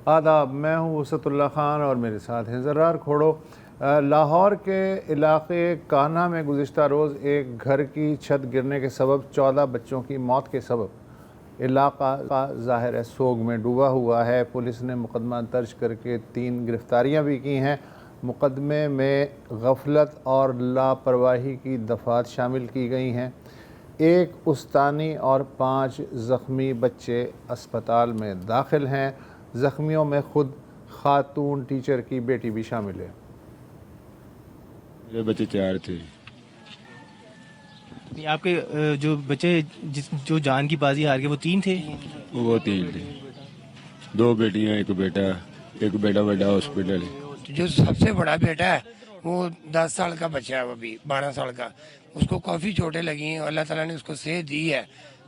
آداب، میں ہوں وسعت اللہ خان اور میرے ساتھ ہیں زرار کھوڑو۔ لاہور کے علاقے کانا میں گزشتہ روز ایک گھر کی چھت گرنے کے سبب 14 بچوں کی موت کے سبب علاقہ ظاہر ہے سوگ میں ڈوبا ہوا ہے۔ پولیس نے مقدمہ درج کر کے 3 گرفتاریاں بھی کی ہیں۔ مقدمے میں غفلت اور لاپرواہی کی دفعات شامل کی گئی ہیں۔ ایک استانی اور 5 زخمی بچے اسپتال میں داخل ہیں۔ زخمیوں میں خود خاتون ٹیچر کی بیٹی بھی شامل ہے۔ میرے بچے 4 تھے۔ آپ کے جو بچے جو جان کی بازی ہار گئے وہ 3 تھے؟ وہ 3 تھے، 2 بیٹیاں، ایک بیٹا بڑا ہاسپٹل ہے۔ جو سب سے بڑا بیٹا ہے وہ 10 سال کا بچہ ہے، وہ بھی 12 سال کا، اس کو کافی چوٹیں لگی ہیں، اللہ تعالیٰ نے اس کو صحت دی ہے،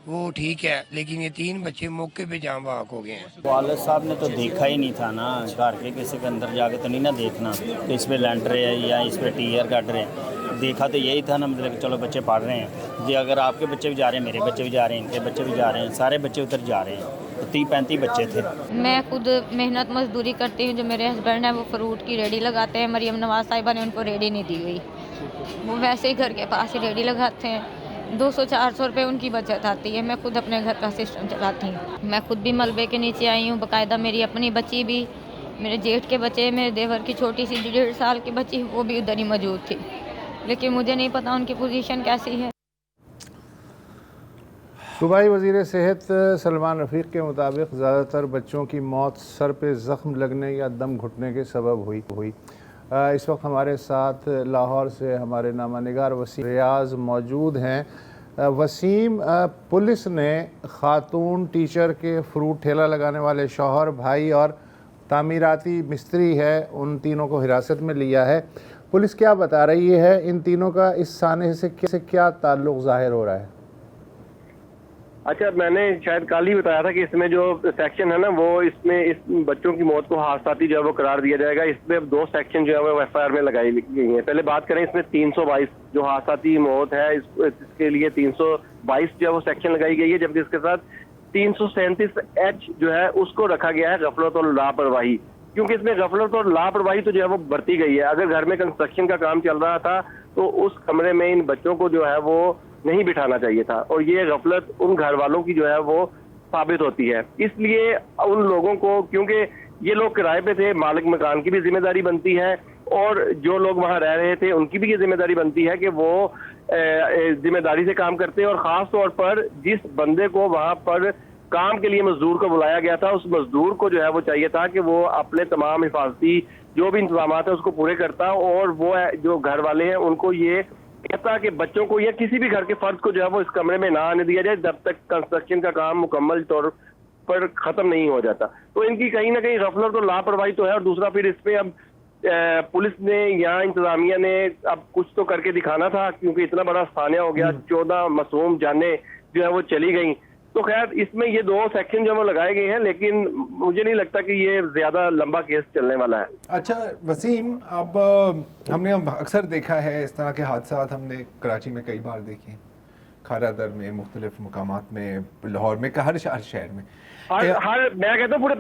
وہ ٹھیک ہے، لیکن یہ 3 بچے موقع پہ جاں بحق ہو گئے ہیں۔ والد صاحب نے تو دیکھا ہی نہیں تھا نا، گھر کے کسی کے اندر جا کے تو نہیں نا دیکھنا کہ اس پہ لینٹر ہے یا اس پہ ٹیئر کٹ رہے ہیں، دیکھا تو یہی تھا نا، مطلب کہ چلو بچے پڑھ رہے ہیں جی، اگر آپ کے بچے بھی جا رہے ہیں، میرے بچے بھی جا رہے ہیں، ان کے بچے بھی جا رہے ہیں، سارے بچے ادھر جا رہے ہیں، 30-35 بچے تھے۔ میں خود محنت مزدوری کرتی ہوں، جو میرے ہسبینڈ ہیں وہ فروٹ کی ریڈی لگاتے ہیں، مریم نواز صاحبہ نے ان کو ریڈی نہیں دی ہوئی، وہ ویسے ہی گھر کے پاس ہی ریڈی لگاتے ہیں، 200-400 روپے ان کی بچت آتی ہے۔ میں خود اپنے گھر کا سسٹم چلاتی ہوں، میں خود بھی ملبے کے نیچے آئی ہوں، باقاعدہ میری اپنی بچی بھی، میرے جیٹھ کے بچے، میرے دیور کی چھوٹی سی 1.5 سال کی بچی وہ بھی ادھر ہی موجود تھی، لیکن مجھے نہیں پتا ان کی پوزیشن کیسی ہے۔ صوبائی وزیر صحت سلمان رفیق کے مطابق زیادہ تر بچوں کی موت سر پہ زخم لگنے یا دم گھٹنے کے سبب ہوئی۔ اس وقت ہمارے ساتھ لاہور سے ہمارے نامہ نگار وسیم ریاض موجود ہیں۔ وسیم، پولیس نے خاتون ٹیچر کے فروٹ ٹھیلا لگانے والے شوہر، بھائی اور تعمیراتی مستری ہے، ان تینوں کو حراست میں لیا ہے۔ پولیس کیا بتا رہی ہے؟ ان تینوں کا اس سانحے سے کیا تعلق ظاہر ہو رہا ہے؟ اچھا، میں نے شاید کل ہی بتایا تھا کہ اس میں جو سیکشن ہے نا، وہ اس میں اس بچوں کی موت کو حادثاتی جو ہے وہ قرار دیا جائے گا۔ اس میں اب 2 سیکشن جو ہے وہ ایف آئی آر میں لگائی گئی ہیں۔ پہلے بات کریں اس میں 322 جو حادثاتی موت ہے، اس کے لیے 322 جو ہے وہ سیکشن لگائی گئی ہے، جبکہ اس کے ساتھ 337H جو ہے اس کو رکھا گیا ہے غفلت اور لاپرواہی، کیونکہ اس میں غفلت اور لاپرواہی تو جو ہے وہ برتی گئی ہے۔ اگر گھر میں کنسٹرکشن کا کام چل رہا تھا تو اس کمرے میں ان بچوں کو جو ہے وہ نہیں بٹھانا چاہیے تھا، اور یہ غفلت ان گھر والوں کی جو ہے وہ ثابت ہوتی ہے۔ اس لیے ان لوگوں کو، کیونکہ یہ لوگ کرائے پہ تھے، مالک مکان کی بھی ذمہ داری بنتی ہے، اور جو لوگ وہاں رہ رہے تھے ان کی بھی یہ ذمہ داری بنتی ہے کہ وہ ذمہ داری سے کام کرتے ہیں، اور خاص طور پر جس بندے کو وہاں پر کام کے لیے مزدور کو بلایا گیا تھا، اس مزدور کو جو ہے وہ چاہیے تھا کہ وہ اپنے تمام حفاظتی جو بھی انتظامات ہیں اس کو پورے کرتا، اور وہ جو گھر والے ہیں ان کو یہ کہتا کہ بچوں کو یا کسی بھی گھر کے فرد کو جو ہے وہ اس کمرے میں نہ آنے دیا جائے جب تک کنسٹرکشن کا کام مکمل طور پر ختم نہیں ہو جاتا۔ تو ان کی کہیں نہ کہیں غفلت اور لاپرواہی تو ہے، اور دوسرا پھر اس پہ اب پولیس نے یا انتظامیہ نے اب کچھ تو کر کے دکھانا تھا، کیونکہ اتنا بڑا سانحہ ہو گیا، 14 معصوم جانیں جو ہے وہ چلی گئیں۔ تو خیر اس میں یہ 2 سیکشن جو لگائے گئے ہیں، لیکن مجھے نہیں لگتا کہ یہ زیادہ لمبا کیس چلنے والا ہے۔ اچھا وسیم، اب ہم نے اکثر دیکھا ہے اس طرح کے حادثات، ہم نے کراچی میں کئی بار دیکھے، کھارا در میں، مختلف مقامات میں، لاہور میں، ہر شہر میں، میں کہتا ہوں پورے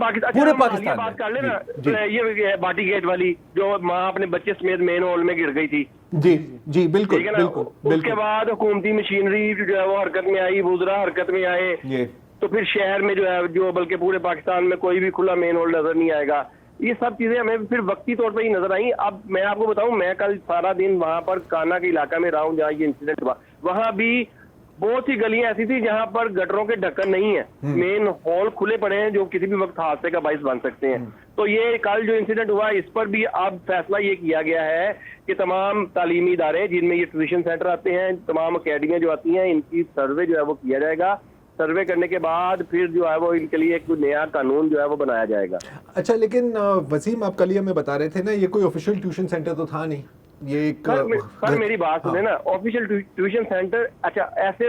پاکستان بات کر لیں نا، یہ باٹی گیٹ والی جو ماں اپنے بچے سمیت مین ہال میں گر گئی تھی، جی بالکل، اس کے بعد حکومتی مشینری جو ہے وہ حرکت میں آئی، وزراء حرکت میں آئے، تو پھر شہر میں جو ہے جو بلکہ پورے پاکستان میں کوئی بھی کھلا مین ہال نظر نہیں آئے گا۔ یہ سب چیزیں ہمیں پھر وقتی طور پہ ہی نظر آئیں۔ اب میں آپ کو بتاؤں، میں کل سارا دن وہاں پر کانا کے علاقہ میں رہا ہوں جہاں یہ انسیڈنٹ ہوا، وہاں بھی بہت سی گلیاں ایسی تھی جہاں پر گٹروں کے ڈھکن نہیں ہیں، مین ہال کھلے پڑے ہیں جو کسی بھی وقت حادثے کا باعث بن سکتے ہیں۔ تو یہ کل جو انسیڈنٹ ہوا اس پر بھی اب فیصلہ یہ کیا گیا ہے کہ تمام تعلیمی ادارے جن میں یہ ٹیوشن سینٹر آتے ہیں، تمام اکیڈمیاں جو آتی ہیں، ان کی سروے جو ہے وہ کیا جائے گا۔ سروے کرنے کے بعد پھر جو ہے وہ ان کے لیے ایک نیا قانون جو ہے وہ بنایا جائے گا۔ اچھا، لیکن وسیم آپ کل ہی ہمیں بتا رہے تھے نا، یہ کوئی آفیشیل ٹیوشن سینٹر تو تھا نہیں، یہ ایک سر میری بات سنیں نا، آفیشیل ٹیوشن سینٹر، اچھا ایسے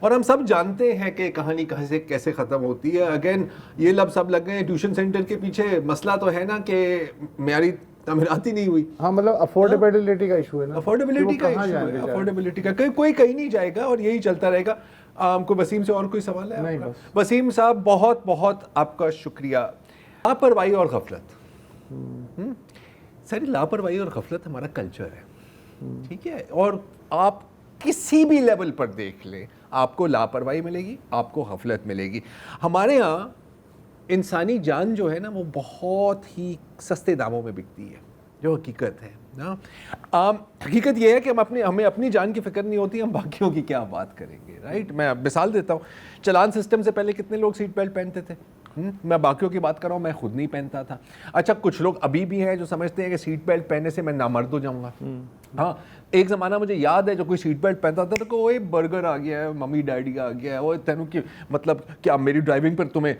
اور ہم سب جانتے ہیں کہ کہانی کیسے ختم ہوتی ہے. اگین یہ لفظ سب لگ گئے ہیں ٹیوشن سینٹر کے پیچھے. مسئلہ تو ہے نا کہ معیاری تعمیرات ہی نہیں ہوئی. ہاں مطلب افورڈیبلٹی کا ایشو ہے نا, افورڈیبلٹی کا ایشو ہے, افورڈیبلٹی کا کوئی کہیں نہیں جائے گا اور یہی چلتا رہے گا. کو وسیم سے اور کوئی سوال ہے؟ نہیں بس. وسیم صاحب بہت بہت آپ کا شکریہ. لاپرواہی اور غفلت, سر لاپرواہی اور غفلت ہمارا کلچر ہے, ٹھیک ہے, اور آپ کسی بھی لیول پر دیکھ لیں آپ کو لاپرواہی ملے گی, آپ کو غفلت ملے گی. ہمارے ہاں انسانی جان جو ہے نا وہ بہت ہی سستے داموں میں بکتی ہے, جو حقیقت ہے نا. حقیقت یہ ہے کہ ہمیں اپنی جان کی فکر نہیں ہوتی, ہم باقیوں کی کیا بات کریں گے, رائٹ. میں مثال دیتا ہوں, چلان سسٹم سے پہلے کتنے لوگ سیٹ بیلٹ پہنتے تھے؟ میں باقیوں کی بات کر رہا ہوں, میں خود نہیں پہنتا تھا. اچھا کچھ لوگ ابھی بھی ہیں جو سمجھتے ہیں کہ سیٹ بیلٹ پہننے سے میں نامرد ہو جاؤں گا. ہاں ایک زمانہ مجھے یاد ہے جو کوئی سیٹ بیلٹ پہنتا تھا تو وہ برگر آ گیا ہے, ممی ڈیڈی آ گیا ہے, وہ تینوں کی مطلب کیا میری ڈرائیونگ پر تمہیں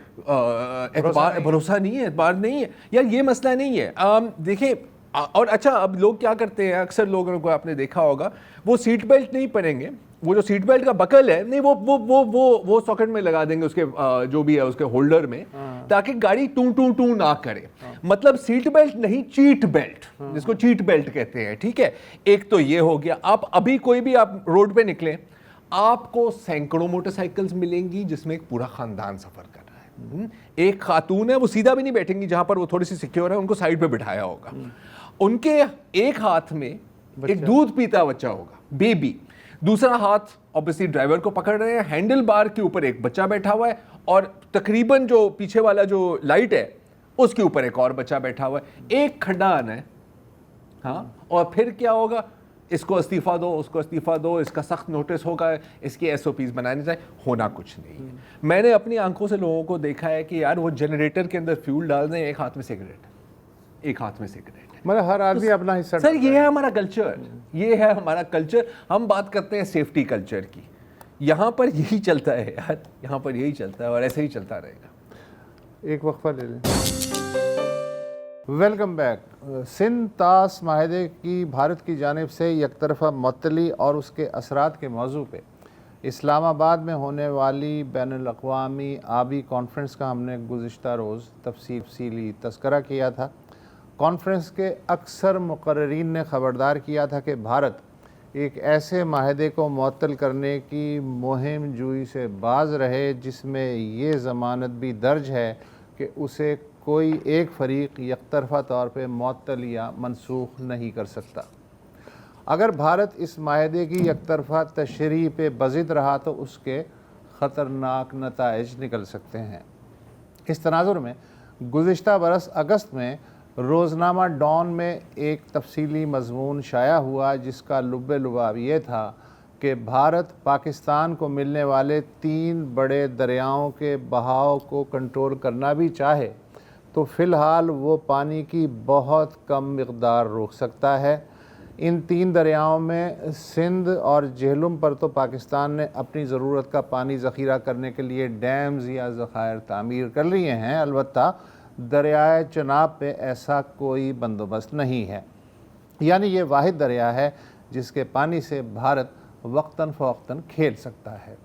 بھروسہ نہیں ہے, اعتبار نہیں ہے, یا یہ مسئلہ نہیں ہے. دیکھیں اور اچھا اب لوگ کیا کرتے ہیں, اکثر لوگوں کو آپ نے دیکھا ہوگا وہ سیٹ بیلٹ نہیں پہنیں گے, وہ جو سیٹ بیلٹ کا بکل ہے نہیں وہ ساکٹ میں لگا دیں گے اس کے جو بھی ہے اس کے ہولڈر میں, تاکہ گاڑی ٹوں ٹوں ٹوں نہ کرے. مطلب سیٹ بیلٹ نہیں, چیٹ بیلٹ, جس کو چیٹ بیلٹ کہتے ہیں, ٹھیک ہے. ایک تو یہ ہو گیا. آپ ابھی کوئی بھی آپ روڈ پہ نکلیں آپ کو سینکڑوں موٹر سائیکلز ملیں گی جس میں ایک پورا خاندان سفر کر رہا ہے. ایک خاتون ہے وہ سیدھا بھی نہیں بیٹھیں گی, جہاں پر وہ تھوڑی سی سیکیور ہے ان کو سائڈ پہ بٹھایا ہوگا. ان کے ایک ہاتھ میں ایک دودھ پیتا بچہ ہوگا, بیبی, دوسرا ہاتھ obviously ڈرائیور کو پکڑ رہے ہیں, ہینڈل بار کے اوپر ایک بچہ بیٹھا ہوا ہے, اور تقریباً جو پیچھے والا جو لائٹ ہے اس کے اوپر ایک اور بچہ بیٹھا ہوا ہے. ایک کھڈا آنا ہے, ہاں, اور پھر کیا ہوگا, اس کو استعفیٰ دو, اس کو استعفیٰ دو, اس کا سخت نوٹس ہوگا, اس کی SOPs بنانے چاہیے. ہونا کچھ نہیں ہے. میں نے اپنی آنکھوں سے لوگوں کو دیکھا ہے کہ یار وہ جنریٹر کے اندر فیول ڈال دیں, ایک ہاتھ میں سگریٹ, ایک ہاتھ میں سگریٹ. مطلب ہر آدمی اپنا حصہ. سر یہ ہے ہمارا کلچر, یہ ہے ہمارا کلچر. ہم بات کرتے ہیں سیفٹی کلچر کی, یہاں پر یہی چلتا ہے یار, یہاں پر یہی چلتا ہے اور ایسے ہی چلتا رہے گا. ایک وقفہ لے لیں. Welcome back. سندھ طاس معاہدے کی بھارت کی جانب سے یک طرفہ معطلی اور اس کے اثرات کے موضوع پہ اسلام آباد میں ہونے والی بین الاقوامی آبی کانفرنس کا ہم نے گزشتہ روز تفصیلی تذکرہ کیا تھا. کانفرنس کے اکثر مقررین نے خبردار کیا تھا کہ بھارت ایک ایسے معاہدے کو معطل کرنے کی مہم جوئی سے باز رہے جس میں یہ ضمانت بھی درج ہے کہ اسے کوئی ایک فریق یک طرفہ طور پہ معطل یا منسوخ نہیں کر سکتا. اگر بھارت اس معاہدے کی یک طرفہ تشریح پہ بضد رہا تو اس کے خطرناک نتائج نکل سکتے ہیں. اس تناظر میں گزشتہ برس اگست میں روزنامہ ڈان میں ایک تفصیلی مضمون شائع ہوا جس کا لب لباب یہ تھا کہ بھارت پاکستان کو ملنے والے 3 بڑے دریاؤں کے بہاؤ کو کنٹرول کرنا بھی چاہے تو فی الحال وہ پانی کی بہت کم مقدار روک سکتا ہے. ان 3 دریاؤں میں سندھ اور جہلم پر تو پاکستان نے اپنی ضرورت کا پانی ذخیرہ کرنے کے لیے ڈیمز یا ذخائر تعمیر کر لیے ہیں, البتہ دریائے چناب پہ ایسا کوئی بندوبست نہیں ہے. یعنی یہ واحد دریا ہے جس کے پانی سے بھارت وقتاً فوقتاً کھیل سکتا ہے.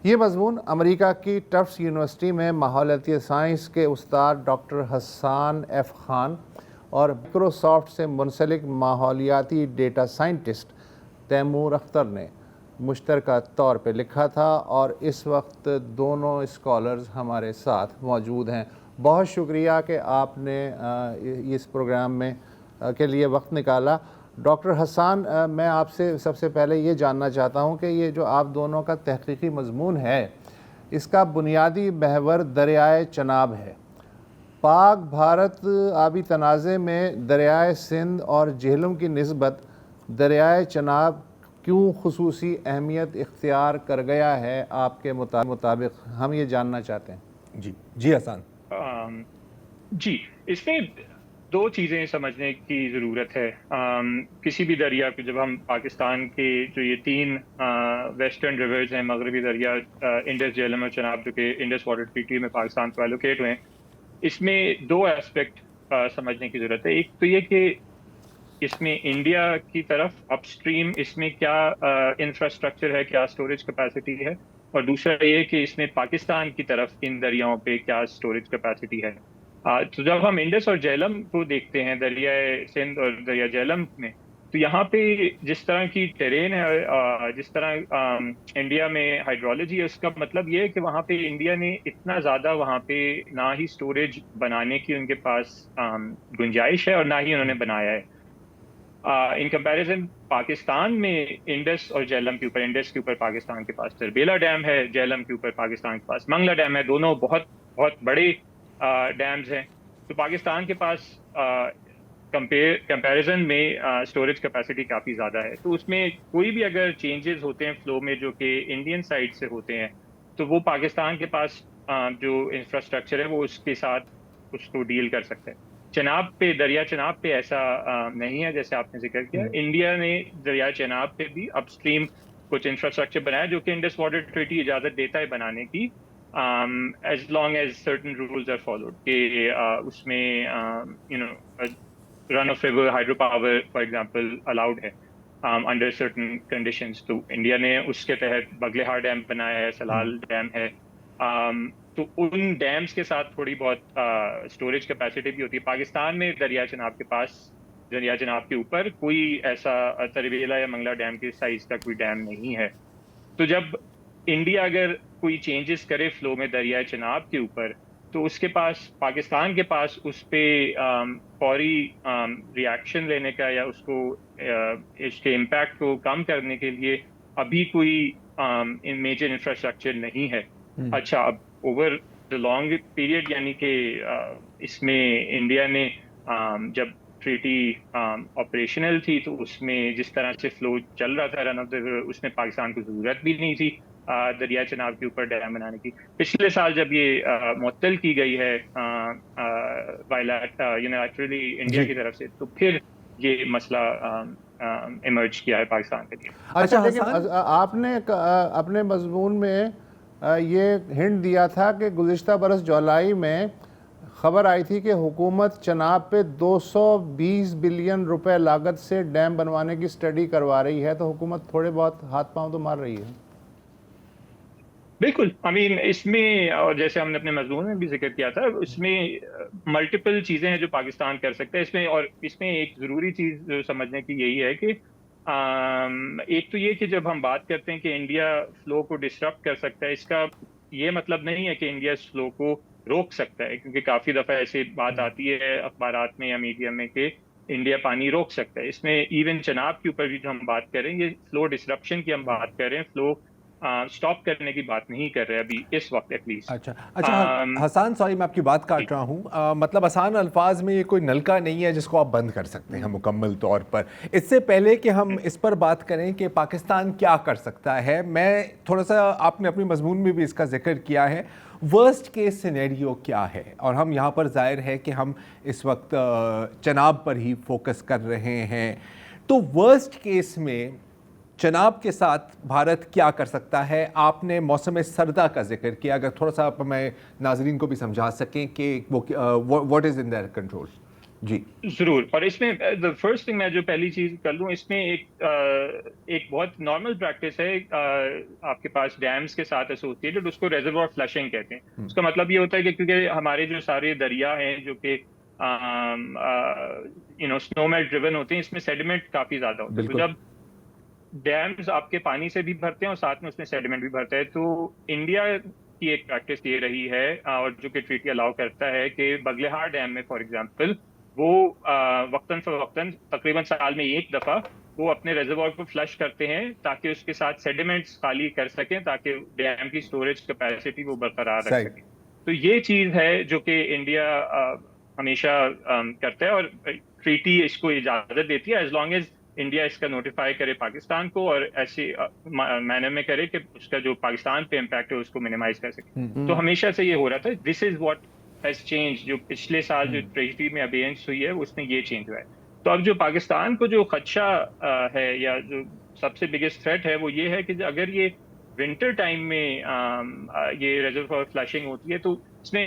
یہ مضمون امریکہ کی ٹفٹس یونیورسٹی میں ماحولیاتی سائنس کے استاد ڈاکٹر حسان ایف خان اور مائکروسافٹ سے منسلک ماحولیاتی ڈیٹا سائنٹسٹ تیمور اختر نے مشترکہ طور پہ لکھا تھا, اور اس وقت دونوں اسکالرز ہمارے ساتھ موجود ہیں. بہت شکریہ کہ آپ نے اس پروگرام میں کے لیے وقت نکالا. ڈاکٹر حسان, میں آپ سے سب سے پہلے یہ جاننا چاہتا ہوں کہ یہ جو آپ دونوں کا تحقیقی مضمون ہے اس کا بنیادی محور دریائے چناب ہے. پاک بھارت آبی تنازع میں دریائے سندھ اور جہلم کی نسبت دریائے چناب کیوں خصوصی اہمیت اختیار کر گیا ہے آپ کے مطابق, ہم یہ جاننا چاہتے ہیں. جی حسان. جی, اس میں 2 چیزیں سمجھنے کی ضرورت ہے. کسی بھی دریا کو جب ہم پاکستان کے جو یہ 3 ویسٹرن ریورز ہیں, مغربی دریا انڈس, جہلم اور چناب, جو کہ انڈس واٹر ٹریٹی میں پاکستان کو ایلوکیٹ ہوئے ہیں, اس میں 2 ایسپیکٹ سمجھنے کی ضرورت ہے. ایک تو یہ کہ اس میں انڈیا کی طرف اپ اسٹریم اس میں کیا انفراسٹرکچر ہے, کیا اسٹوریج کیپیسٹی ہے, اور دوسرا یہ کہ اس میں پاکستان کی طرف ان دریاؤں پہ کیا اسٹوریج کیپیسٹی ہے. تو جب ہم انڈس اور جہلم کو دیکھتے ہیں, دریائے سندھ اور دریا جہلم میں, تو یہاں پہ جس طرح کی ٹیرین ہے, جس طرح انڈیا میں ہائیڈرولوجی ہے, اس کا مطلب یہ ہے کہ وہاں پہ انڈیا نے اتنا زیادہ وہاں پہ نہ ہی اسٹوریج بنانے کی ان کے پاس گنجائش ہے اور نہ ہی انہوں نے بنایا ہے. ان کمپیریزن پاکستان میں انڈس اور جہلم کے اوپر, انڈس کے اوپر پاکستان کے پاس تربیلا ڈیم ہے, جہلم کے اوپر پاکستان کے پاس منگلا ڈیم ہے, دونوں بہت بہت بڑے ڈیمز ہیں. تو پاکستان کے پاس کمپیریزن میں اسٹوریج کیپیسٹی کافی زیادہ ہے. تو اس میں کوئی بھی اگر چینجز ہوتے ہیں فلو میں جو کہ انڈین سائڈ سے ہوتے ہیں, تو وہ پاکستان کے پاس جو انفراسٹرکچر ہے وہ اس کے ساتھ اس کو ڈیل کر سکتے ہیں. چناب پہ, دریا چناب پہ ایسا نہیں ہے جیسے آپ نے ذکر کیا. انڈیا نے دریا چناب پہ بھی اپ اسٹریم کچھ انفراسٹرکچر بنایا جو کہ انڈس واٹر ٹریٹی اجازت دیتا ہے بنانے کی, as long as certain rules are followed, کہ اس میں run of river hydro power for example allowed ہے under certain conditions. تو انڈیا نے اس کے تحت بگلے ڈیم بنایا ہے, سلال ڈیم ہے. تو ان ڈیمز کے ساتھ تھوڑی بہت اسٹوریج کیپیسٹی بھی ہوتی ہے. پاکستان میں دریا چناب کے پاس, دریا چناب کے اوپر کوئی ایسا تربیلا یا منگلا ڈیم کے سائز کا کوئی ڈیم نہیں ہے. تو جب انڈیا اگر کوئی چینجز کرے فلو میں دریا چناب کے اوپر, تو اس کے پاس, پاکستان کے پاس اس پہ فوری ریاکشن لینے کا یا اس کو اس کے امپیکٹ کو کم کرنے کے لیے ابھی کوئی میجر انفراسٹرکچر نہیں ہے. اچھا, اب اوور دا لانگ پیریڈ, یعنی کہ اس میں انڈیا نے جب ٹریٹی آپریشنل تھی تو اس میں جس طرح سے فلو چل رہا تھا رن آف دا ریور, اس میں پاکستان کو ضرورت بھی نہیں تھی دریا چناب کے اوپر ڈیم بنانے کی. پچھلے سال جب یہ معطل کی گئی ہے یونیلٹرلی انڈیا کی طرف سے, تو پھر یہ مسئلہ ایمرج کیا ہے پاکستان کے لیے. اچھا, لیکن آپ نے اپنے مضمون میں یہ ہنٹ دیا تھا کہ گزشتہ برس جولائی میں خبر آئی تھی کہ حکومت چناب پہ 220 بلین روپے لاگت سے ڈیم بنوانے کی سٹڈی کروا رہی ہے. تو حکومت تھوڑے بہت ہاتھ پاؤں تو مار رہی ہے. بالکل, اس میں, اور جیسے ہم نے اپنے مضمون میں بھی ذکر کیا تھا, اس میں ملٹیپل چیزیں ہیں جو پاکستان کر سکتا ہے. اس میں, اور اس میں ایک ضروری چیز جو سمجھنے کی یہی ہے کہ ایک تو یہ کہ جب ہم بات کرتے ہیں کہ انڈیا فلو کو ڈسٹرپٹ کر سکتا ہے, اس کا یہ مطلب نہیں ہے کہ انڈیا اس فلو کو روک سکتا ہے, کیونکہ کافی دفعہ ایسی بات آتی ہے اخبارات میں یا میڈیا میں کہ انڈیا پانی روک سکتا ہے. اس میں ایون چناب کے اوپر بھی جو ہم بات کریں, یہ فلو ڈسرپشن کی ہم بات کر رہے ہیں, فلو سٹاپ کرنے کی بات نہیں کر رہے ابھی اس وقت ایٹ لیسٹ. اچھا حسان, سوری میں آپ کی بات کاٹ رہا ہوں. مطلب آسان الفاظ میں یہ کوئی نلکا نہیں ہے جس کو آپ بند کر سکتے ہیں مکمل طور پر. اس سے پہلے کہ ہم اس پر بات کریں کہ پاکستان کیا کر سکتا ہے, میں تھوڑا سا, آپ نے اپنے مضمون میں بھی اس کا ذکر کیا ہے, ورسٹ کیس سینیریو کیا ہے. اور ہم یہاں پر ظاہر ہے کہ ہم اس وقت چناب پر ہی فوکس کر رہے ہیں. تو ورسٹ کیس میں چناب کے ساتھ بھارت کیا کر سکتا ہے؟ آپ نے موسم سردہ کا ذکر کیا, اگر تھوڑا سا آپ میں ناظرین کو بھی سمجھا سکیں کہ وہ what is in their control. جی ضرور. اور اس میں فرسٹ تھنگ میں جو پہلی چیز کر لوں, اس میں ایک بہت نارمل پریکٹس ہے آپ کے پاس ڈیمز کے ساتھ ایسوسیٹڈ, اس کو ریزروار فلشنگ کہتے ہیں. اس کا مطلب یہ ہوتا ہے کہ کیونکہ ہمارے جو سارے دریا ہیں جو کہ سنو میلٹ ڈریون ہوتے ہیں, اس میں سیڈیمنٹ کافی زیادہ ہوتا ہے. تو جب ڈیمز آپ کے پانی سے بھی بھرتے ہیں اور ساتھ میں اس میں سیڈیمنٹ بھی بھرتا ہے, تو انڈیا کی ایک پریکٹس یہ رہی ہے, اور جو کہ ٹریٹی الاؤ کرتا ہے, کہ بگلے ڈیم میں فار ایگزامپل وہ وقتاً فوقتاً تقریباً سال میں ایک دفعہ وہ اپنے ریزروار کو فلش کرتے ہیں تاکہ اس کے ساتھ سیڈیمنٹس خالی کر سکیں, تاکہ ڈیم کی اسٹوریج کیپیسٹی وہ برقرار رکھ سکیں. تو یہ چیز ہے جو کہ انڈیا ہمیشہ کرتا ہے, اور ٹریٹی اس کو اجازت دیتی ہے ایز لانگ ایز انڈیا اس کا نوٹیفائی کرے پاکستان کو, اور ایسے مینر میں کرے کہ اس کا جو پاکستان پہ امپیکٹ ہے اس کو منیمائز کر سکے. تو ہمیشہ سے یہ ہو رہا تھا. دس از واٹ ہیز چینج. جو پچھلے سال جو ٹریٹی میں ابینس ہوئی ہے اس میں یہ چینج ہوا ہے. تو اب جو پاکستان کو جو خدشہ ہے یا جو سب سے بگیسٹ تھریٹ ہے وہ یہ ہے کہ اگر یہ ونٹر ٹائم میں یہ ریزروار فلشنگ ہوتی ہے, تو اس میں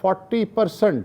40%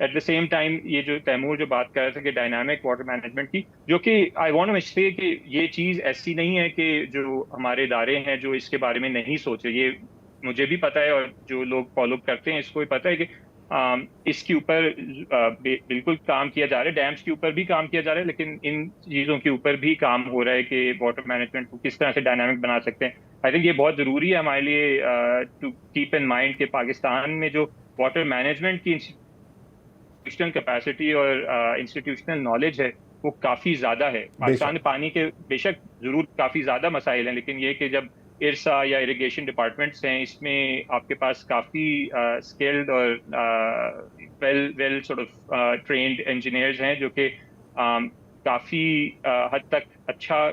ایٹ دا سیم ٹائم یہ جو تیمور جو بات کر رہا تھا کہ ڈائنامک واٹر مینجمنٹ کی، جو کہ آئی وانٹ ٹو سے کہ یہ چیز ایسی نہیں ہے کہ جو ہمارے ادارے ہیں جو اس کے بارے میں نہیں سوچ رہے. یہ مجھے بھی پتہ ہے اور جو لوگ فالو کرتے ہیں اس کو بھی پتہ ہے کہ اس کے اوپر بالکل کام کیا جا رہا ہے. ڈیمز کے اوپر بھی کام کیا جا رہا ہے، لیکن ان چیزوں کے اوپر بھی کام ہو رہا ہے کہ واٹر مینجمنٹ کو کس طرح سے ڈائنامک بنا سکتے ہیں. آئی تھنک یہ بہت ضروری ہے ہمارے لیے ٹو کیپ ان مائنڈ کہ پاکستان میں جو واٹر مینجمنٹ کی انسٹیٹیوشنل کیپیسٹی اور انسٹیٹیوشنل نالج ہے وہ کافی زیادہ ہے. پاکستان میں پانی کے بے شک ضرور کافی زیادہ مسائل ہیں، لیکن یہ کہ جب ارسا یا اریگیشن ڈپارٹمنٹس ہیں، اس میں آپ کے پاس کافی اسکلڈ اور well sort of trained engineers ہیں جو کہ کافی حد تک اچھا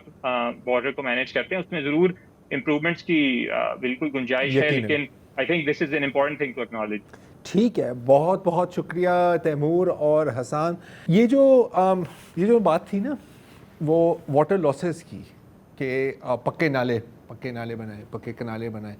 واٹر کو مینیج کرتے ہیں. اس میں ضرور امپروومنٹس کی بالکل گنجائش ہے، لیکن I think this is an important thing to acknowledge. ٹھیک ہے، بہت بہت شکریہ تیمور اور حسان. یہ جو بات تھی نا وہ واٹر لاسز کی کہ پکے نالے بنائے، پکے کنالے بنائے،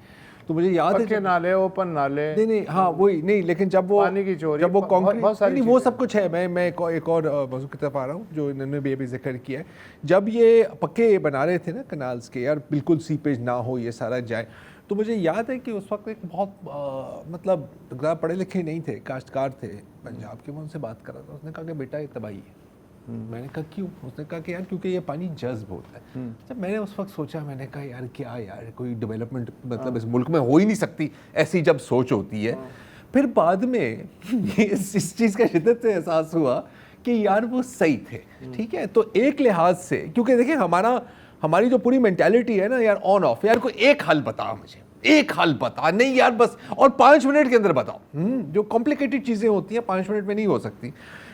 تو مجھے یاد ہے پکے نالے، اوپن نالے، نہیں ہاں وہی نہیں، لیکن جب وہ پانی کی چوری، جب وہ کانکریٹ، وہ سب کچھ ہے. میں ایک اور موضوع کی طرف آ رہا ہوں جو انہوں نے بھی ابھی ذکر کیا ہے. جب یہ پکے بنا رہے تھے نا کنالز کے، یار بالکل سیپیج نہ ہو، یہ سارا جائے، تو مجھے یاد ہے کہ اس وقت ایک بہت مطلب زیادہ پڑھے لکھے نہیں تھے، کاشتکار تھے پنجاب کے، میں ان سے بات کر رہا تھا. اس نے کہا کہ بیٹا یہ تباہی ہے. میں نے کہا کیوں؟ اس نے کہا کہ یار کیونکہ یہ پانی جذب ہوتا ہے. جب میں نے اس وقت سوچا، میں نے کہا یار کیا یار کوئی ڈیولپمنٹ مطلب اس ملک میں ہو ہی نہیں سکتی ایسی جب سوچ ہوتی ہے. پھر بعد میں اس چیز کا شدت سے احساس ہوا کہ یار وہ صحیح تھے. ٹھیک ہے، تو ایک لحاظ سے کیونکہ دیکھیں ہماری جو پوری مینٹیلٹی ہے نا یار آن آف، یار کوئی ایک حل بتا، مجھے ایک حل بتا، نہیں یار بس، اور 5 منٹ کے اندر بتاؤ. جو کمپلیکیٹڈ چیزیں ہوتی ہیں 5 منٹ میں نہیں ہو سکتی.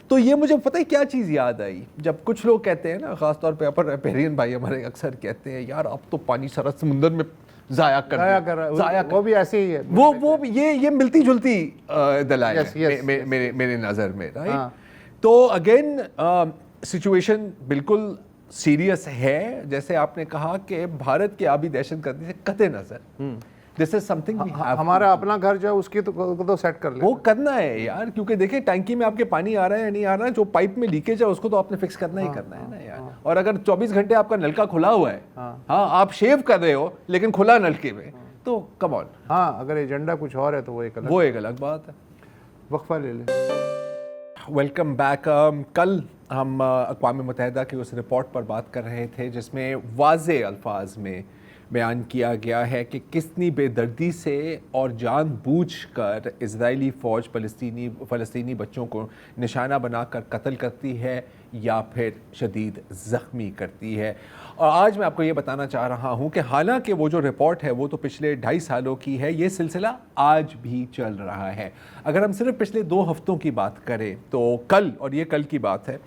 تو یہ مجھے پتہ ہے کیا چیز یاد آئی، جب کچھ لوگ کہتے ہیں نا، خاص طور پہ اپر ریپیرین بھائی ہمارے اکثر کہتے ہیں یار اب تو پانی سارا سمندر میں ضائع کر وہ بھی ایسے ہی ہے، وہ یہ ملتی جلتی دلائل میرے نظر میں. تو اگین سچویشن بالکل سیریس ہے. جیسے آپ نے کہا کہ بھارت کی آبی دہشت گردی سے قطع نظر، دس از سم تھنگ ہمارا اپنا گھر جو ہے اس کی تو سیٹ کر لیں، وہ کرنا ہے یار. کیونکہ دیکھیں ٹینکی میں آپ کے پانی آ رہا ہے یا نہیں آ رہا ہے، جو پائپ میں لیکیج ہے اس کو تو آپ نے فکس کرنا ہی کرنا ہے نا یار. اور اگر 24 گھنٹے آپ کا نلکا کھلا ہوا ہے، ہاں آپ شیو کر رہے ہو لیکن کھلا نلکے میں، تو کم آن. ہاں اگر ایجنڈا کچھ اور ہے تو وہ ایک الگ بات ہے. وقفہ لے لیں. Welcome back. کل ہم اقوام متحدہ کی اس رپورٹ پر بات کر رہے تھے جس میں واضح الفاظ میں بیان کیا گیا ہے کہ کتنی بے دردی سے اور جان بوجھ کر اسرائیلی فوج فلسطینی بچوں کو نشانہ بنا کر قتل کرتی ہے یا پھر شدید زخمی کرتی ہے. اور آج میں آپ کو یہ بتانا چاہ رہا ہوں کہ حالانکہ وہ جو رپورٹ ہے وہ تو پچھلے 2.5 سالوں کی ہے، یہ سلسلہ آج بھی چل رہا ہے. اگر ہم صرف پچھلے 2 ہفتوں کی بات کریں تو کل، اور یہ کل کی بات ہے،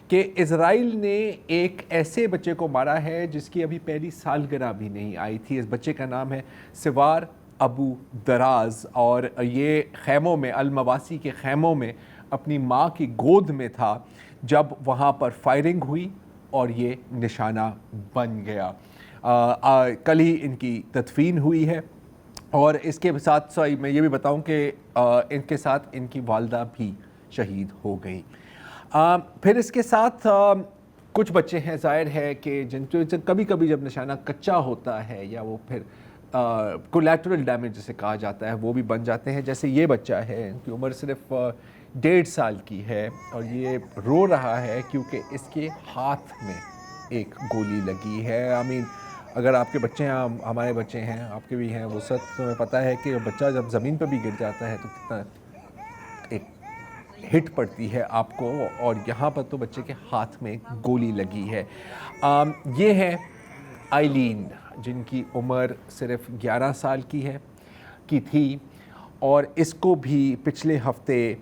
کہ اسرائیل نے ایک ایسے بچے کو مارا ہے جس کی ابھی پہلی سالگرہ بھی نہیں آئی تھی. اس بچے کا نام ہے سوار ابو دراز، اور یہ خیموں میں، المواسی کے خیموں میں اپنی ماں کی گود میں تھا جب وہاں پر فائرنگ ہوئی اور یہ نشانہ بن گیا. کل ہی ان کی تدفین ہوئی ہے. اور اس کے ساتھ میں یہ بھی بتاؤں کہ ان کے ساتھ ان کی والدہ بھی شہید ہو گئی. پھر اس کے ساتھ کچھ بچے ہیں، ظاہر ہے کہ جن کبھی کبھی جب نشانہ کچا ہوتا ہے یا وہ پھر کولیٹرل ڈیمیج جسے کہا جاتا ہے وہ بھی بن جاتے ہیں. جیسے یہ بچہ ہے، ان کی عمر صرف 1.5 سال کی ہے اور یہ رو رہا ہے کیونکہ اس کے ہاتھ میں ایک گولی لگی ہے. آمین اگر آپ کے بچے ہیں، ہمارے بچے ہیں، آپ کے بھی ہیں، وہ سب تمہیں پتہ ہے کہ بچہ جب زمین پہ بھی گر جاتا ہے تو کتنا ایک ہٹ پڑتی ہے آپ کو، اور یہاں پر تو بچے کے ہاتھ میں گولی لگی ہے. یہ ہے آئلین جن کی عمر صرف 11 سال کی تھی، اور اس کو بھی پچھلے ہفتے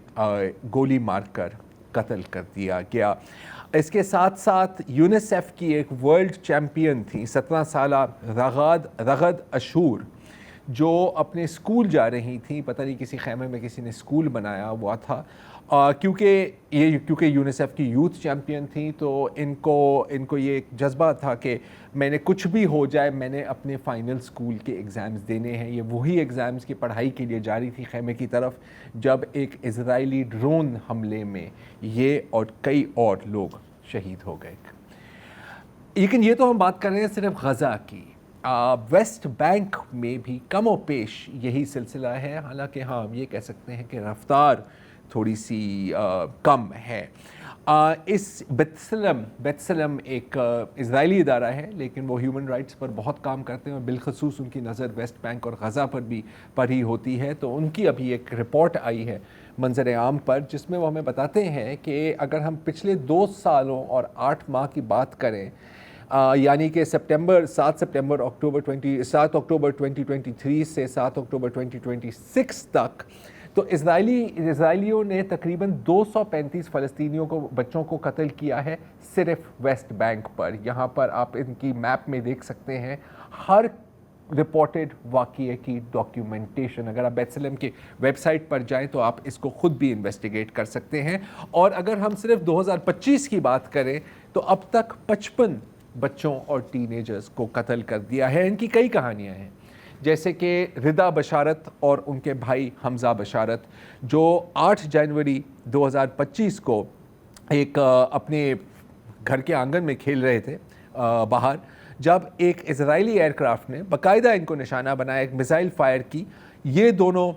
گولی مار کر قتل کر دیا گیا. اس کے ساتھ ساتھ یونیسیف کی ایک ورلڈ چیمپئن تھی 17 سالہ رغد اشور، جو اپنے اسکول جا رہی تھیں، پتہ نہیں کسی خیمے میں کسی نے اسکول بنایا ہوا تھا، کیونکہ یونیسیف کی یوتھ چیمپئن تھیں تو ان کو یہ ایک جذبہ تھا کہ میں نے کچھ بھی ہو جائے میں نے اپنے فائنل اسکول کے ایگزامز دینے ہیں۔ یہ وہی ایگزامز کی پڑھائی کے لیے جاری تھی خیمے کی طرف جب ایک اسرائیلی ڈرون حملے میں یہ اور کئی اور لوگ شہید ہو گئے۔ لیکن یہ تو ہم بات کر رہے ہیں صرف غزہ کی، ویسٹ بینک میں بھی کم و بیش یہی سلسلہ ہے، حالانکہ ہاں ہم یہ کہہ سکتے ہیں کہ رفتار تھوڑی سی کم ہے۔ اس بیتسلم ایک اسرائیلی ادارہ ہے لیکن وہ ہیومن رائٹس پر بہت کام کرتے ہیں اور بالخصوص ان کی نظر ویسٹ بینک اور غزہ پر بھی پڑی ہوتی ہے، تو ان کی ابھی ایک رپورٹ آئی ہے منظر عام پر جس میں وہ ہمیں بتاتے ہیں کہ اگر ہم پچھلے 2 سالوں اور 8 ماہ کی بات کریں، یعنی کہ 7 اکتوبر 2023 سے 7 اکتوبر 2026 تک، تو اسرائیلیوں نے تقریباً 235 فلسطینیوں کو بچوں کو قتل کیا ہے صرف ویسٹ بینک پر۔ یہاں پر آپ ان کی میپ میں دیکھ سکتے ہیں ہر رپورٹڈ واقعے کی ڈاکیومنٹیشن۔ اگر آپ بیتسلم کی ویب سائٹ پر جائیں تو آپ اس کو خود بھی انویسٹیگیٹ کر سکتے ہیں۔ اور اگر ہم صرف 2025 کی بات کریں تو اب تک 55 بچوں اور ٹین ایجرز کو قتل کر دیا ہے۔ ان کی کئی کہانیاں ہیں، جیسے کہ رضا بشارت اور ان کے بھائی حمزہ بشارت، جو 8 جنوری 2025 کو ایک اپنے گھر کے آنگن میں کھیل رہے تھے باہر، جب ایک اسرائیلی ایئر کرافٹ نے باقاعدہ ان کو نشانہ بنایا، ایک میزائل فائر کی، یہ دونوں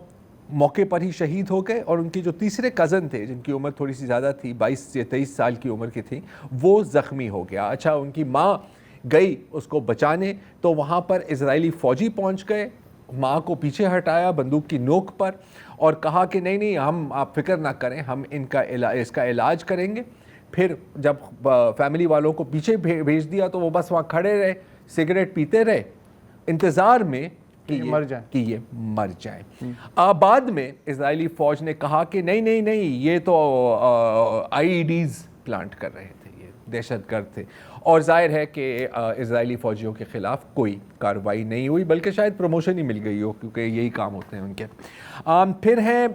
موقع پر ہی شہید ہو گئے اور ان کے جو تیسرے کزن تھے جن کی عمر تھوڑی سی زیادہ تھی، 22 سے 23 سال کی عمر کی تھی، وہ زخمی ہو گیا۔ اچھا، ان کی ماں گئی اس کو بچانے تو وہاں پر اسرائیلی فوجی پہنچ گئے، ماں کو پیچھے ہٹایا بندوق کی نوک پر اور کہا کہ نہیں آپ فکر نہ کریں، ہم اس کا علاج کریں گے۔ پھر جب فیملی والوں کو پیچھے بھیج دیا تو وہ بس وہاں کھڑے رہے، سگریٹ پیتے رہے انتظار میں کہ یہ مر جائیں۔ بعد میں اسرائیلی فوج نے کہا کہ نہیں یہ تو IEDs پلانٹ کر رہے تھے، یہ دہشت گرد تھے، اور ظاہر ہے کہ اسرائیلی فوجیوں کے خلاف کوئی کارروائی نہیں ہوئی، بلکہ شاید پروموشن ہی مل گئی ہو کیونکہ یہی کام ہوتے ہیں ان کے۔ پھر ہیں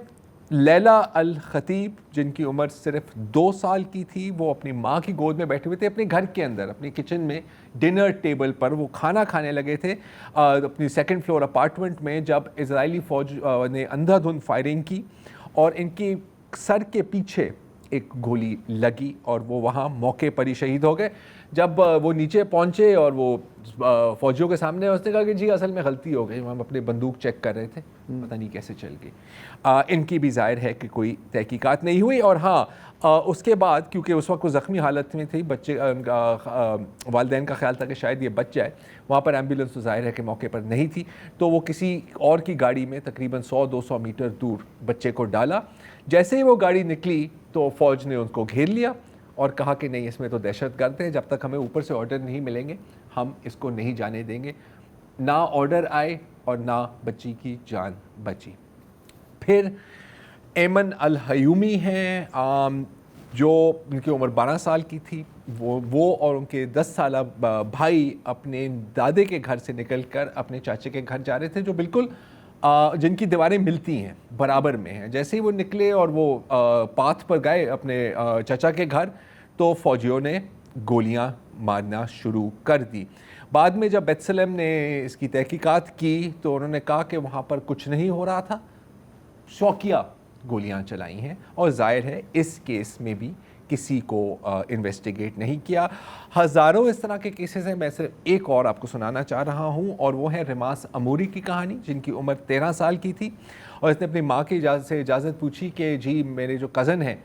لیلا الخطیب، جن کی عمر صرف 2 سال کی تھی۔ وہ اپنی ماں کی گود میں بیٹھے ہوئے تھے اپنے گھر کے اندر، اپنی کچن میں ڈنر ٹیبل پر وہ کھانا کھانے لگے تھے اپنی 2nd فلور اپارٹمنٹ میں، جب اسرائیلی فوج نے اندھا دھند فائرنگ کی اور ان کی سر کے پیچھے ایک گولی لگی اور وہ وہاں موقع پر ہی شہید ہو گئے۔ جب وہ نیچے پہنچے اور وہ فوجیوں کے سامنے، اس نے کہا کہ جی اصل میں غلطی ہو گئی، ہم اپنے بندوق چیک کر رہے تھے، پتہ نہیں کیسے چل گئی۔ ان کی بھی ظاہر ہے کہ کوئی تحقیقات نہیں ہوئی۔ اور ہاں، اس کے بعد کیونکہ اس وقت وہ زخمی حالت میں تھی، بچے والدین کا خیال تھا کہ شاید یہ بچ جائے، وہاں پر ایمبولینس تو ظاہر ہے کہ موقع پر نہیں تھی، تو وہ کسی اور کی گاڑی میں تقریباً 100-200 میٹر دور بچے کو ڈالا۔ جیسے ہی وہ گاڑی نکلی تو فوج نے ان کو گھیر لیا اور کہا کہ نہیں، اس میں تو دہشت گرد ہیں، جب تک ہمیں اوپر سے آرڈر نہیں ملیں گے ہم اس کو نہیں جانے دیں گے۔ نہ آرڈر آئے اور نہ بچی کی جان بچی۔ پھر ایمن الہیومی ہیں، جو ان کی عمر 12 سال کی تھی، وہ اور ان کے 10 سالہ بھائی اپنے دادے کے گھر سے نکل کر اپنے چاچے کے گھر جا رہے تھے، جو بالکل جن کی دیواریں ملتی ہیں، برابر میں ہیں۔ جیسے ہی وہ نکلے اور وہ پاتھ پر گئے اپنے چچا کے گھر تو فوجیوں نے گولیاں مارنا شروع کر دی۔ بعد میں جب بیتسلم نے اس کی تحقیقات کی تو انہوں نے کہا کہ وہاں پر کچھ نہیں ہو رہا تھا، شوقیہ گولیاں چلائی ہیں، اور ظاہر ہے اس کیس میں بھی کسی کو انویسٹیگیٹ نہیں کیا۔ ہزاروں اس طرح کے کیسز ہیں، میں صرف ایک اور آپ کو سنانا چاہ رہا ہوں، اور وہ ہے رماس اموری کی کہانی، جن کی عمر 13 سال کی تھی، اور اس نے اپنی ماں کی اجازت پوچھی کہ جی میرے جو کزن ہیں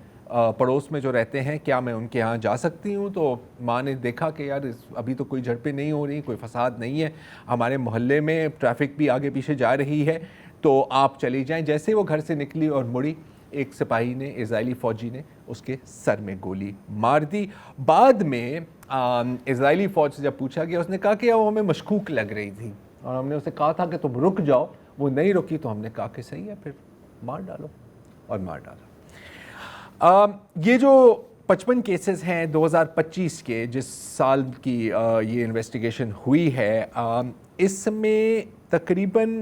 پڑوس میں جو رہتے ہیں، کیا میں ان کے ہاں جا سکتی ہوں؟ تو ماں نے دیکھا کہ یار ابھی تو کوئی جھڑپیں نہیں ہو رہی، کوئی فساد نہیں ہے، ہمارے محلے میں ٹریفک بھی آگے پیچھے جا رہی ہے، تو آپ چلی جائیں۔ جیسے وہ گھر سے نکلی اور مڑی، ایک سپاہی نے، اسرائیلی فوجی نے اس کے سر میں گولی مار دی۔ بعد میں اسرائیلی فوج سے جب پوچھا گیا، اس نے کہا کہ وہ ہمیں مشکوک لگ رہی تھی اور ہم نے اسے کہا تھا کہ تم رک جاؤ، وہ نہیں رکی تو ہم نے کہا کہ صحیح ہے پھر مار ڈالو، اور مار ڈالا۔ یہ جو 55 کیسز ہیں 2025 کے، جس سال کی یہ انویسٹیگیشن ہوئی ہے، اس میں تقریباً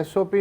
SOP